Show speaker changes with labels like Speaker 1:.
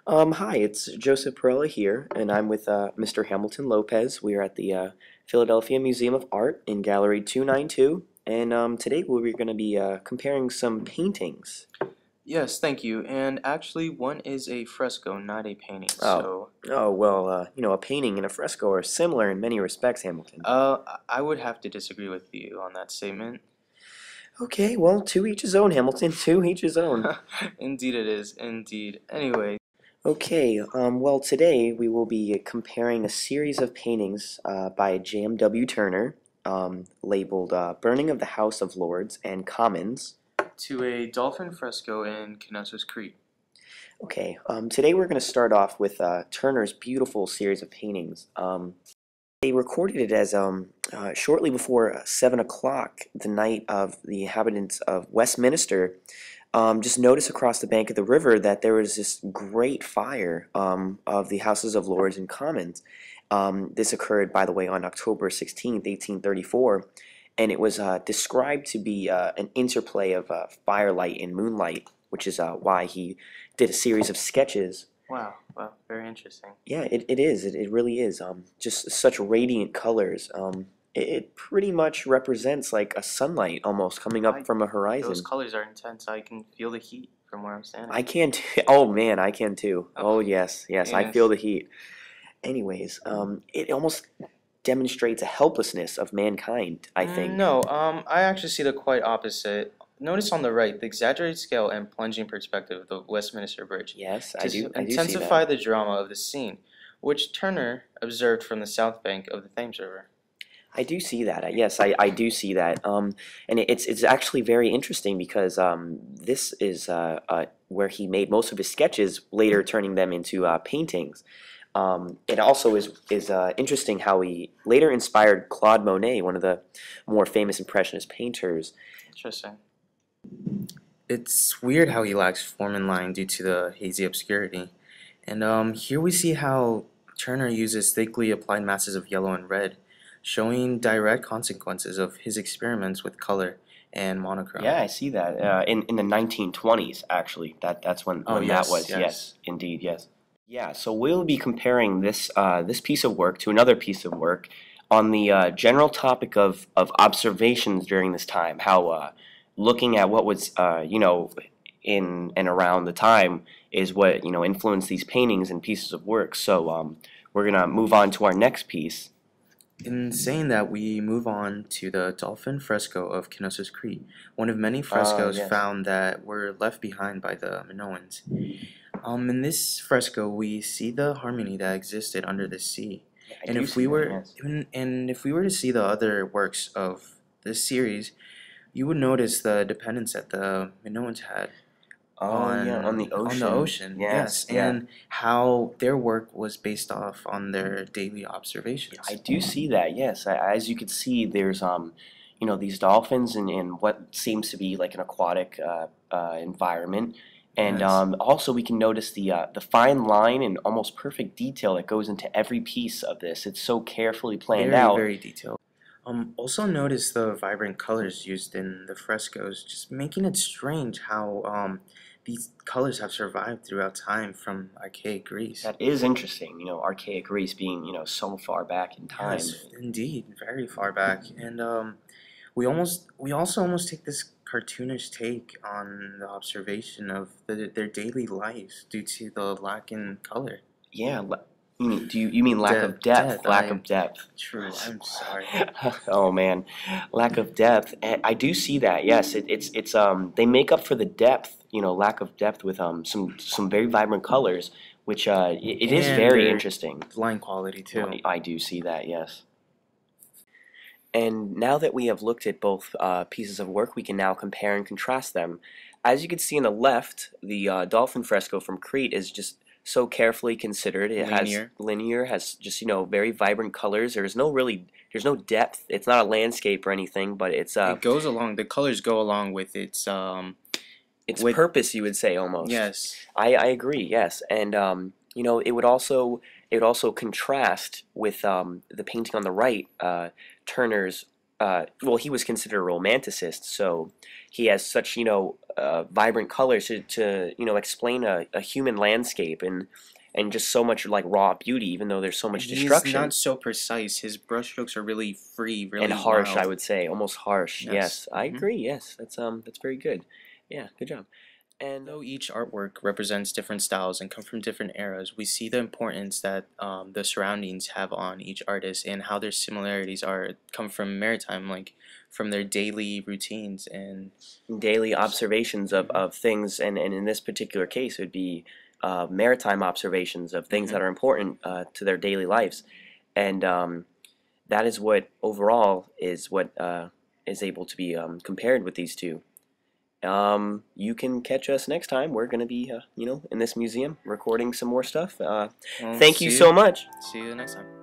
Speaker 1: Hi, it's Joseph Parrella here, and I'm with Mr. Hamilton Lopez. We are at the Philadelphia Museum of Art in Gallery 292, and today we're going to be comparing some paintings.
Speaker 2: Yes, thank you. And actually, one is a fresco, not a painting.
Speaker 1: Oh,
Speaker 2: So,
Speaker 1: a painting and a fresco are similar in many respects, Hamilton.
Speaker 2: I would have to disagree with you on that statement.
Speaker 1: Okay, well, to each his own, Hamilton, to each his own.
Speaker 2: Indeed, it is. Indeed. Anyway,
Speaker 1: Okay, well, today we will be comparing a series of paintings by J.M.W. Turner, labeled Burning of the House of Lords and Commons.
Speaker 2: to a dolphin fresco in Knossos, Crete.
Speaker 1: Okay, today we're going to start off with Turner's beautiful series of paintings. They recorded it as shortly before 7 o'clock the night of the inhabitants of Westminster just noticed across the bank of the river that there was this great fire of the Houses of Lords and Commons. This occurred, by the way, on October 16th, 1834, and it was described to be an interplay of firelight and moonlight, which is why he did a series of sketches.
Speaker 2: Wow, wow, very interesting.
Speaker 1: Yeah, it is. It really is. Just such radiant colors. It pretty much represents like a sunlight almost coming up from a horizon.
Speaker 2: Those colors are intense. I can feel the heat from where I'm standing.
Speaker 1: I can too. Oh man, I can too. Oh yes, yes, I feel the heat. Anyways, it almost demonstrates a helplessness of mankind, I think.
Speaker 2: No, I actually see the quite opposite. Notice on the right the exaggerated scale and plunging perspective of the Westminster Bridge
Speaker 1: Yes,
Speaker 2: to
Speaker 1: I do see
Speaker 2: intensify
Speaker 1: that.
Speaker 2: the drama of the scene, which Turner observed from the south bank of the Thames River.
Speaker 1: I do see that. Yes, I do see that. And it's actually very interesting because this is where he made most of his sketches, later turning them into paintings. It also is interesting how he later inspired Claude Monet, one of the more famous Impressionist painters.
Speaker 2: Interesting. It's weird how he lacks form and line due to the hazy obscurity. And here we see how Turner uses thickly applied masses of yellow and red, showing direct consequences of his experiments with color and monochrome.
Speaker 1: Yeah, I see that. In the 1920s, actually, that's when that was. Yes, indeed, yes. Yeah, so we'll be comparing this piece of work to another piece of work on the general topic of observations during this time. How looking at what was in and around the time is what influenced these paintings and pieces of work. So we're gonna move on to our next piece.
Speaker 2: In saying that, we move on to the Dolphin Fresco of Knossos, Crete, one of many frescoes
Speaker 1: Yes.
Speaker 2: found that were left behind by the Minoans. In this fresco, we see the harmony that existed under the sea.
Speaker 1: Yeah, I
Speaker 2: And
Speaker 1: do
Speaker 2: if
Speaker 1: see
Speaker 2: we
Speaker 1: that,
Speaker 2: were,
Speaker 1: yes.
Speaker 2: and if we were to see the other works of this series, you would notice the dependence that the Minoans had
Speaker 1: Oh yeah, on the
Speaker 2: on the
Speaker 1: ocean.
Speaker 2: ocean,
Speaker 1: Yes,
Speaker 2: yes,
Speaker 1: yeah.
Speaker 2: and how their work was based off on their daily observations.
Speaker 1: I do see that. Yes, as you can see, there's these dolphins in what seems to be like an aquatic environment, and
Speaker 2: Yes.
Speaker 1: also we can notice the fine line and almost perfect detail that goes into every piece of this. It's so carefully planned
Speaker 2: Very,
Speaker 1: out.
Speaker 2: very detailed. Also notice the vibrant colors used in the frescoes, just making it strange how these colors have survived throughout time from archaic Greece.
Speaker 1: That is interesting. Archaic Greece being so far back in time.
Speaker 2: Yes, indeed, very far back, and we also almost take this cartoonish take on the observation of their daily lives due to the lack in color.
Speaker 1: Yeah. You mean lack of depth? Lack of depth.
Speaker 2: True. I'm sorry.
Speaker 1: Oh man, lack of depth. And I do see that. Yes, it's they make up for the depth, lack of depth with some very vibrant colors, which it is
Speaker 2: And
Speaker 1: very
Speaker 2: their
Speaker 1: interesting.
Speaker 2: line quality too.
Speaker 1: I do see that. Yes. And now that we have looked at both pieces of work, we can now compare and contrast them. As you can see on the left, the dolphin fresco from Crete is just so carefully considered. It has linear, has just very vibrant colors. There's no depth. It's not a landscape or anything, but it's
Speaker 2: it goes along. The colors go along with its
Speaker 1: purpose, you would say, almost.
Speaker 2: Yes.
Speaker 1: I agree. Yes, and it would also contrast with the painting on the right, Turner's well, he was considered a romanticist, so he has such, vibrant colors to explain a human landscape and just so much like raw beauty, even though there's so
Speaker 2: And
Speaker 1: much
Speaker 2: he's
Speaker 1: destruction
Speaker 2: not so precise. His brushstrokes are really free,
Speaker 1: and
Speaker 2: really
Speaker 1: harsh. I
Speaker 2: wild.
Speaker 1: would say almost harsh.
Speaker 2: Yes.
Speaker 1: Yes, I agree. Yes, that's very good. Yeah, good job. And
Speaker 2: Though each artwork represents different styles and come from different eras, we see the importance that the surroundings have on each artist and how their similarities come from maritime, like from their daily routines and
Speaker 1: daily observations of things, and in this particular case, it would be maritime observations of things
Speaker 2: hmm
Speaker 1: that are important to their daily lives, and that is what overall is what is able to be compared with these two. You can catch us next time. We're going to be, in this museum recording some more stuff.
Speaker 2: well,
Speaker 1: Thank you so much.
Speaker 2: see you next time.